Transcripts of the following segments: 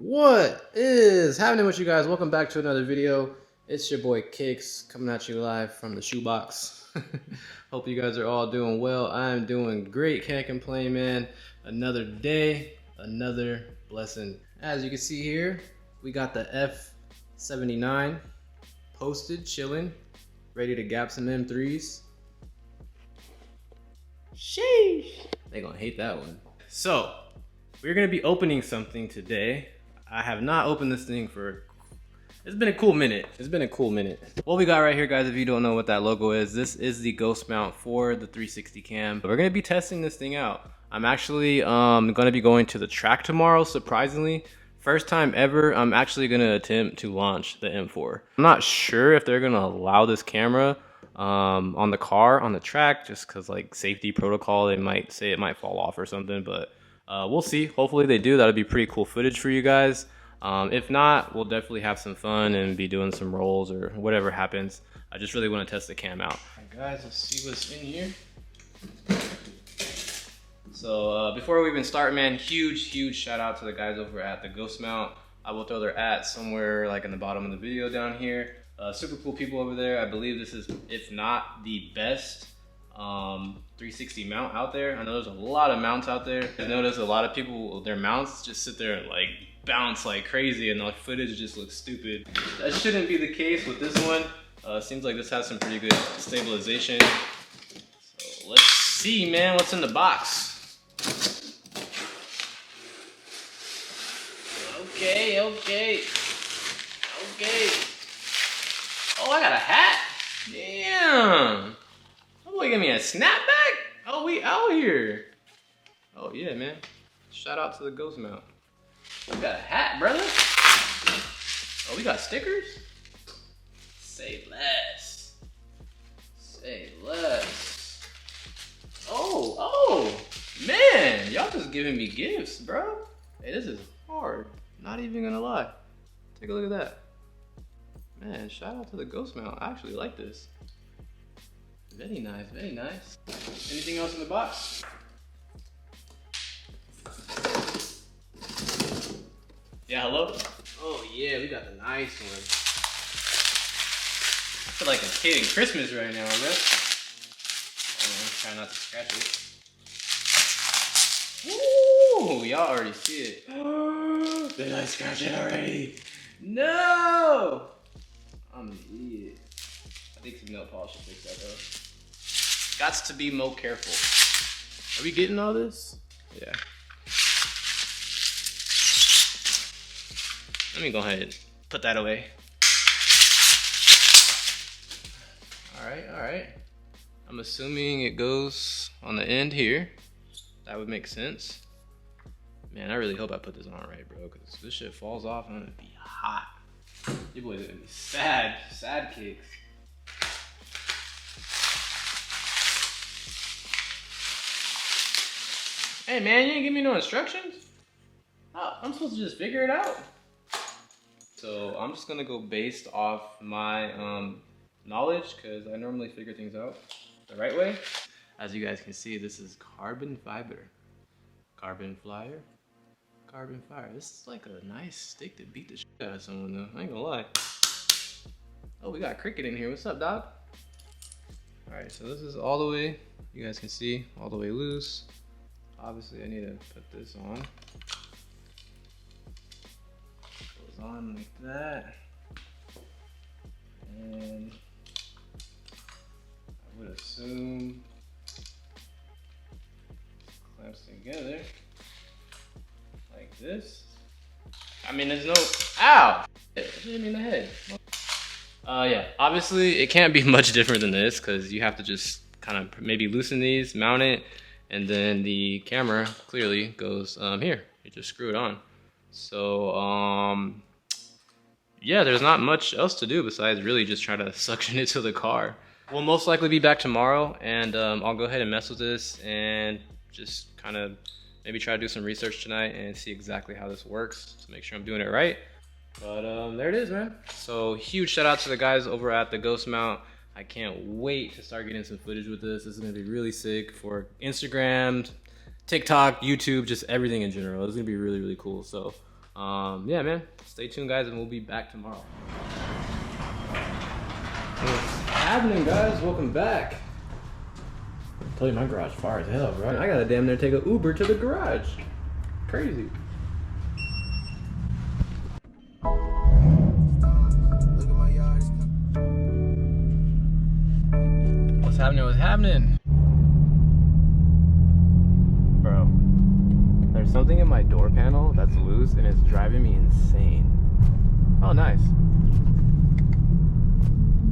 What is happening with you guys? Welcome back to another video. It's your boy Kicks coming at you live from the shoebox. Hope you guys are all doing well. I'm doing great. Can't complain, man. Another day, another blessing. As you can see here, we got the F79 posted, chilling, ready to gap some M3s. Sheesh. They gonna hate that one. So, we're gonna be opening something today. I have not opened this thing for, it's been a cool minute. What we got right here, guys, if you don't know what that logo is, this is the Ghostmount for the 360 cam. We're gonna be testing this thing out. I'm actually gonna be going to the track tomorrow, surprisingly. First time ever, I'm actually gonna attempt to launch the M4. I'm not sure if they're gonna allow this camera on the car, on the track, just cause like safety protocol, they might say it might fall off or something, but we'll see. Hopefully they do. That'll be pretty cool footage for you guys. If not, we'll definitely have some fun and be doing some rolls or whatever happens. I just really want to test the cam out. All right, guys, let's see what's in here. So before we even start, man, huge shout out to the guys over at the Ghostmount. I will throw their @ somewhere like in the bottom of the video down here. Super cool people over there. I believe this is, if not the best 360 mount out there. I know there's a lot of mounts out there. I noticed a lot of people, their mounts just sit there and like bounce like crazy and the footage just looks stupid. That shouldn't be the case with this one. Seems like this has some pretty good stabilization. So let's see, man, what's in the box. Okay. Oh, I got a hat. Damn. Oh boy, give me a snapback. Oh, we out here. Oh yeah, man. Shout out to the Ghostmount. We got a hat, brother. Oh, we got stickers. Say less. Say less. Oh, man. Y'all just giving me gifts, bro. Hey, this is hard. Not even gonna lie. Take a look at that. Man, shout out to the Ghostmount. I actually like this. Very nice, very nice. Anything else in the box? Yeah, hello? Oh yeah, we got the nice one. I feel like a kid in Christmas right now, man. Try not to scratch it. Ooh, y'all already see it. Did I scratch it already? No! I'm an idiot. I think some nail polish will fix that though. Gots to be more careful. Are we getting all this? Yeah. Let me go ahead and put that away. All right. I'm assuming it goes on the end here. That would make sense. Man, I really hope I put this on right, bro, because if this shit falls off, I'm gonna be hot. You boys are gonna be sad Kicks. Hey man, you didn't give me no instructions? Oh, I'm supposed to just figure it out. So I'm just gonna go based off my knowledge, because I normally figure things out the right way. As you guys can see, this is carbon fiber. Carbon flyer. Carbon fire. This is like a nice stick to beat the shit out of someone though. I ain't gonna lie. Oh, we got Cricket in here. What's up, dog? Alright, so this is all the way, you guys can see, all the way loose. Obviously, I need to put this on. Goes on like that. And I would assume clamps together like this. I mean, there's no, ow! It hit me in the head. Yeah, obviously it can't be much different than this because you have to just kind of maybe loosen these, mount it, and then the camera clearly goes here. You just screw it on. So yeah, there's not much else to do besides really just try to suction it to the car. We'll most likely be back tomorrow, and I'll go ahead and mess with this and just kind of maybe try to do some research tonight and see exactly how this works to make sure I'm doing it right. But there it is, man. So huge shout out to the guys over at the Ghostmount. I can't wait to start getting some footage with this. This is gonna be really sick for Instagram, TikTok, YouTube, just everything in general. It's gonna be really cool. So Yeah, man. Stay tuned, guys, and we'll be back tomorrow. What's happening, guys? Welcome back. I tell you, my garage far as hell, bro. I gotta damn near take an Uber to the garage. Crazy. Look at my yard. What's happening? What's happening? Bro, there's something in my door panel that's loose and it's driving me insane. Oh, nice.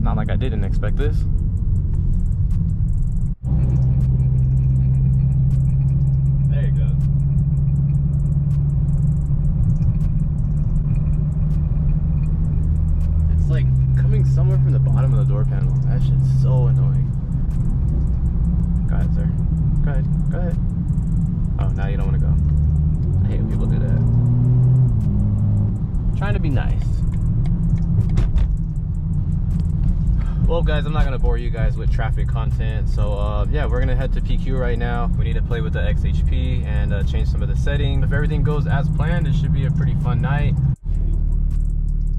Not like I didn't expect this. There you go. It's like coming somewhere from the bottom of the door panel. That shit's so annoying. Go ahead, sir. Go ahead. Go ahead. Oh, now you don't want to go. I hate when people do that. I'm trying to be nice. Well, guys, I'm not gonna bore you guys with traffic content, so yeah, we're gonna head to PQ right now. We need to play with the XHP and change some of the settings. If everything goes as planned, it should be a pretty fun night.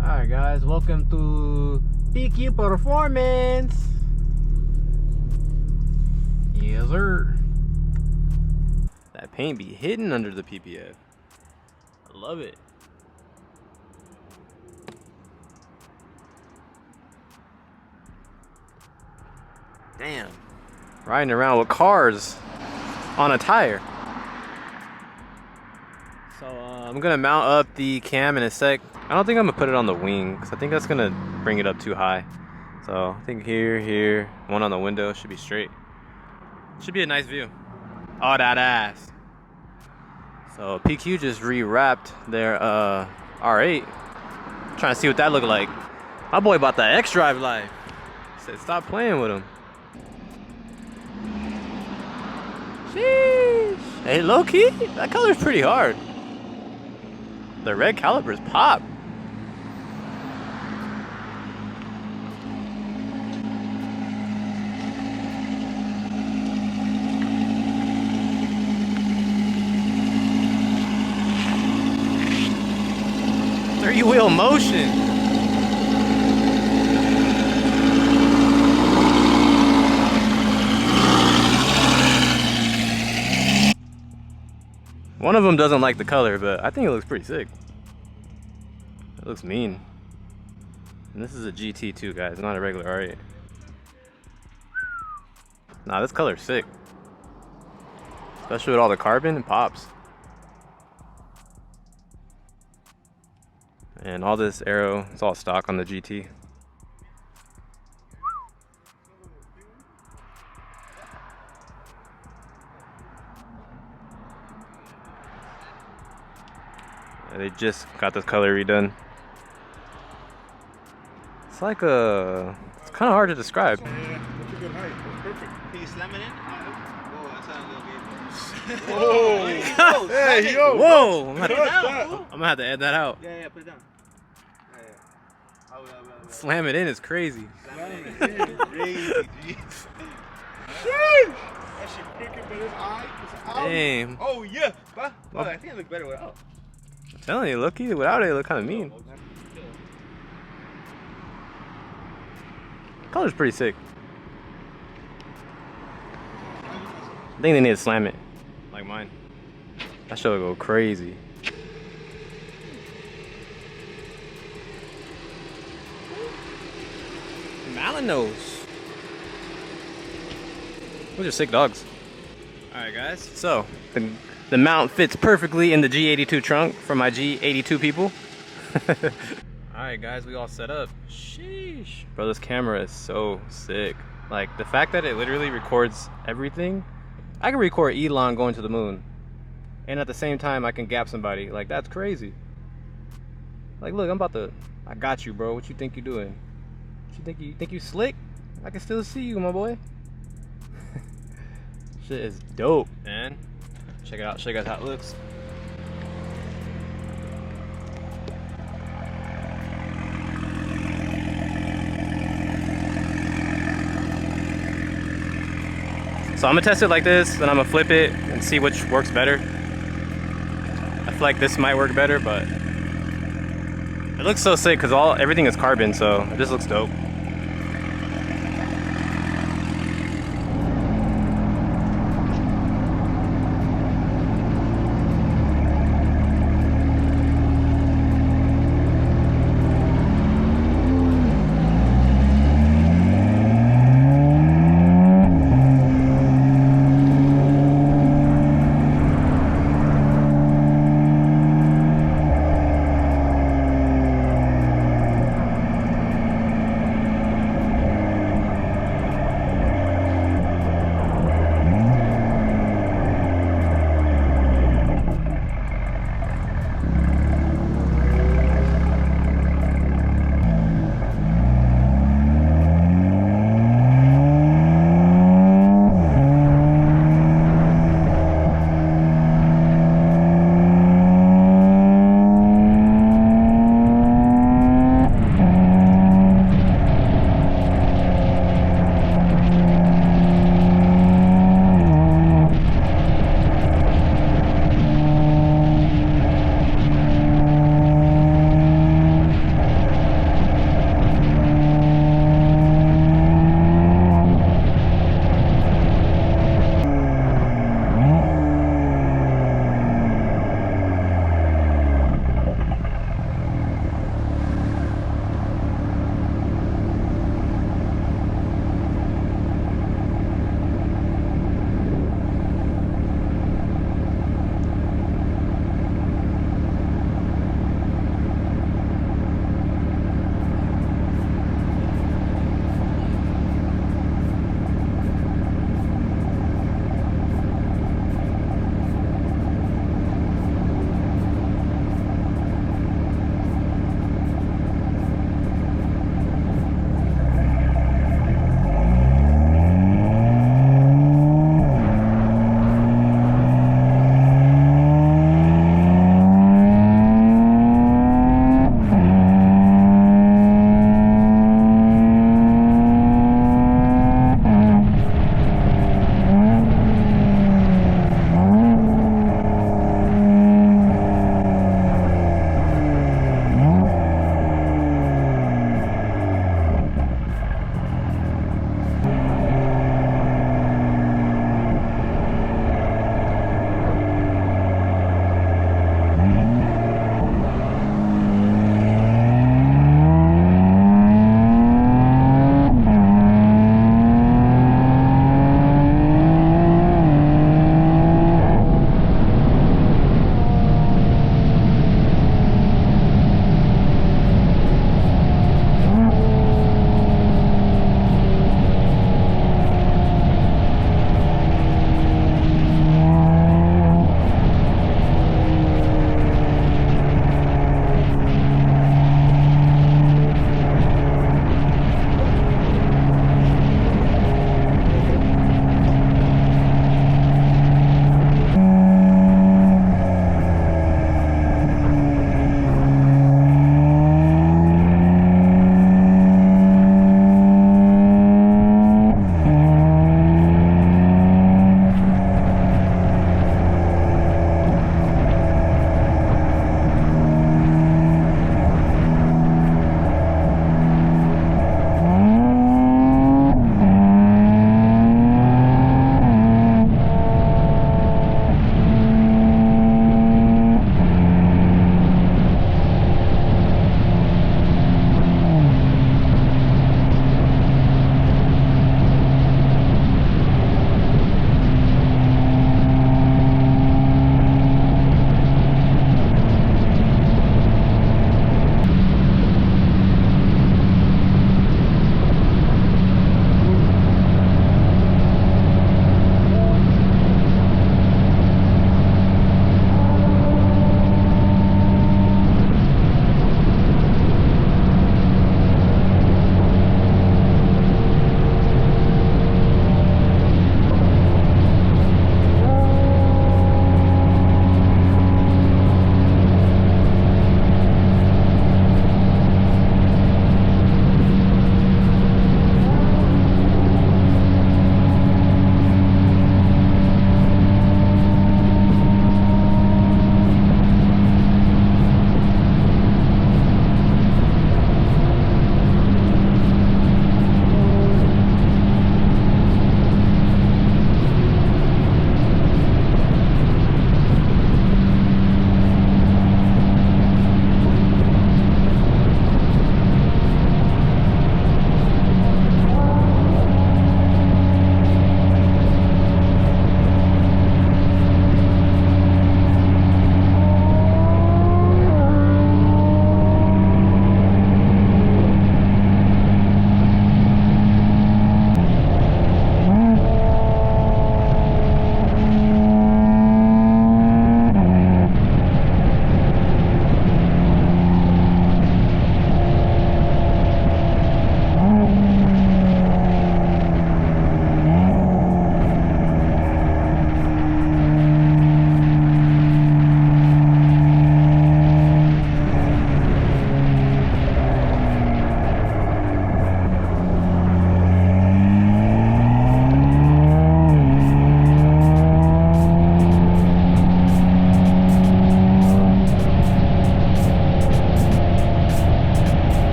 All right, guys, welcome to PQ Performance. Yes, sir. That paint be hidden under the PPF. I love it. Damn. Riding around with cars on a tire. So I'm gonna mount up the cam in a sec. I don't think I'm gonna put it on the wing because I think that's gonna bring it up too high. So I think here, one on the window should be straight. Should be a nice view. Oh, that ass. So PQ just rewrapped their R8. Trying to see what that looked like. My boy bought the X-Drive life. Said stop playing with him. Sheesh. Hey, low key, that color's pretty hard. The red calipers pop. Three-wheel motion. One of them doesn't like the color, but I think it looks pretty sick. It looks mean. And this is a GT too, guys, not a regular R8. Nah, this color's sick. Especially with all the carbon, it pops. And all this aero, it's all stock on the GT. They just got this color redone. It's like a... It's kind of hard to describe. Yeah, that's a good height. That's perfect. Can you slam it in? Oh, that sounds a little good. Whoa! Hey, yo! Whoa! Put it down. I'm gonna have to add that out. Yeah, put it down. Slam it in is crazy. Slam it in is crazy, G. That shit crooked, but it's alright. It's out. Damn. Oh, yeah. Well, I think it looked better without. I'm telling you, look, without it, it look kind of mean. Color's pretty sick. I think they need to slam it, like mine. That shit will go crazy. Malinos. Those are sick dogs. Alright, guys, so the mount fits perfectly in the G82 trunk for my G82 people. Alright, guys, we all set up. Sheesh. Bro, this camera is so sick. Like, the fact that it literally records everything. I can record Elon going to the moon. And at the same time, I can gap somebody. Like, that's crazy. Like, look, I got you, bro. What you think you doing? You think you slick? I can still see you, my boy. Shit is dope, man. Check it out. Show you guys how it looks. So I'm gonna test it like this, then I'm gonna flip it and see which works better. I feel like this might work better, but It looks so sick because everything is carbon, so it just looks dope.